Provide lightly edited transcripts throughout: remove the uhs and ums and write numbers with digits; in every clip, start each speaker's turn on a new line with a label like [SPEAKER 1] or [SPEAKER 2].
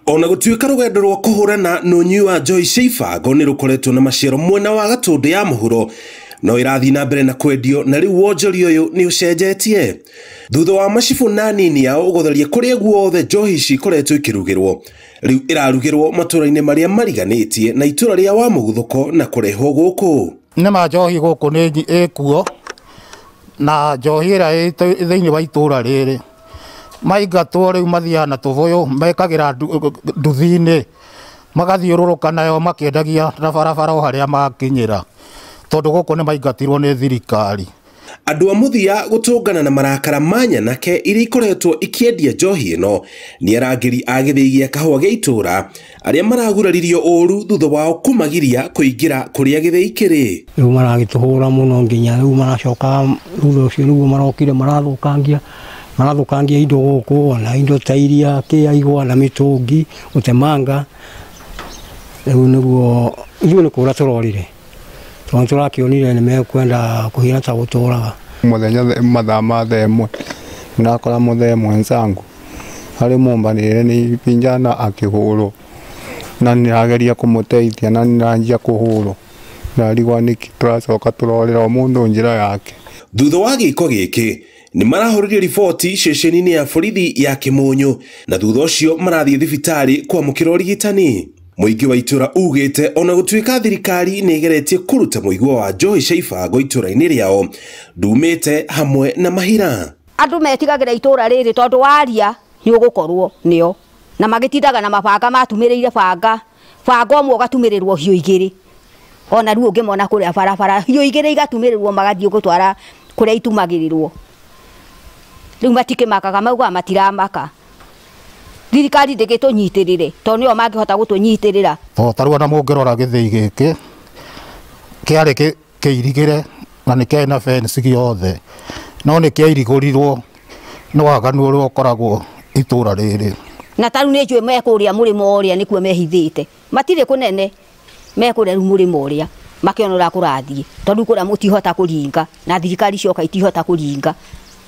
[SPEAKER 1] Ona gũtuĩka rũgendo rwa kũhũrana na ũnyui wa njohi cia ibango nĩ rũkoretwo na maciaro mwena wa Gatundu ya mũhuro, no ĩrathiĩ na mbere na kwendio, na rĩu wonjoria ũyũ nĩ ũcenjetie. Thutha wa macibũ na nini ao gũtharia kũrĩa guothe njohi ici ikoretwo ikĩrugĩrwo, rĩu ĩrarugĩrwo matũra-inĩ marĩa mariganĩtie na itũra rĩa wa mũguthũko na kũrehwo gũkũ.
[SPEAKER 2] Nĩma njohi gũkũ nĩ ĩkuo, na njohi ĩrĩa thĩinĩ wa itũra rĩrĩ maingatwo rĩu mathiaga na tũbũyũ mekagĩra nduthi-inĩ magathiũrũrũka nayo makĩendagia na barabara o harĩa makinyĩra, tondũ gũkũ nĩ maingatirwo nĩ thirikari.
[SPEAKER 1] Andũ a mũthia gũtũngana na marakara ma Nyanake iria ikoretwo ikĩendia njohi ĩno nĩ arangĩri a gĩthĩi gĩa kahũa gĩa itũra arĩa maraguraririo ũru thutha wao kumagiria kũingĩra kũrĩa gĩthĩi kĩrĩ.
[SPEAKER 3] Rĩu maragĩtũhũra mũno nginya rĩu maracoka thutha ũcio nĩguo marokire marathũkangia indo gũkũ, na indo ta iria kĩaigwa na mĩtũngi gũtemanga. Rĩu nĩguo nĩ kũra tũrorire, tondũ tũrakĩonire nĩ mekwenda kũhina ta gũtũraga.
[SPEAKER 4] Mũthenya mathaa ma thaa ĩmwe nakora mũthee mwenzangu harĩ mũmbanĩre nĩ pinjana akĩhũrwo, na nĩrageria kũmũteithia na nĩranjia kũhũrwo, narigwa nĩkĩ tũracoka tũrorĩra o mũndũ njĩra yake.
[SPEAKER 1] Thutha wa gĩko gĩkĩ nĩ marahũrĩrio riboti ceceni-inĩ ya borithi ya Kĩmũnyũ, na thutha ũcio marathiĩ thibitarĩ kwamũkĩra ũrigitani. Mũingĩ wa itũra ugĩte ona gũtuĩka thirikari nĩ ĩgeretie kũruta mũigua wa njohi cia ibango itũra-inĩ rĩao, ndumĩte hamwe na mahira.
[SPEAKER 5] Andũ metigagĩra itũra rĩrĩ tondũ waria nĩ ũgũkorwo nĩo, na magĩtindaga na mabanga matumĩrĩire banga ũmwe ũgatumĩrĩrwo hiũ igĩrĩ, ona rĩu ũngĩmona kũrĩa barabara hiũ igĩrĩ igatumĩrĩrwo magathiĩ gũtwara kũrĩa itumagĩrĩrwo. Rĩu matikĩmakaga mauga matiramaka, thirikari ndĩgĩtũnyitĩrĩre tondũ nĩo mangĩhota gũtũnyitĩrĩra.
[SPEAKER 2] Tarua na mũngĩrora gĩthĩi gĩkĩ kĩarĩ kĩirigĩre na nĩ kĩarĩ na fence gĩothe, no nĩ kĩairigũrirwo nĩ waganu ũrĩa ũkoragwo itũra rĩrĩ.
[SPEAKER 5] Na tarĩu nĩ njũĩ mekũrĩa mũrĩmo ũrĩa nĩkuo mehithĩte, matirĩ kũnene, mekũrĩa rĩu mũrĩmo ũrĩa makĩonora kũrathiĩ, tondũ kũrĩa mũtihota kũringa na thirikari cioka itihota kũringa.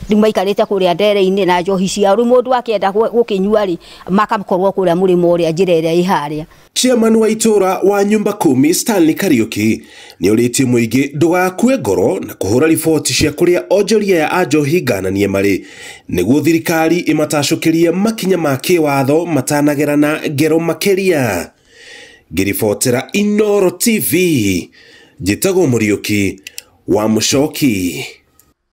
[SPEAKER 5] Rĩu maikarĩte kũrĩa ndere-inĩ na njohi ciao, rĩu mũndũ akĩenda gũkĩnyua rĩ makakorwo kũrĩa mũrĩmo ũrĩa njĩra ĩrĩa ĩharĩa.
[SPEAKER 1] Chairman wa itũra wa nyumba 10 Stanley Kariuki nĩ ũrĩtie mũingĩ ndũgakue ngoro na kũhũra riboti cia kũrĩa onjoria ya njohi ngananie marĩ, nĩguo thirikari ĩmatacũkĩrie makinya ma kĩwatho matanagerana ngero makĩria. Ngĩribotera Inooro TV, njĩtagwo Mũriũki wa Mũcoki.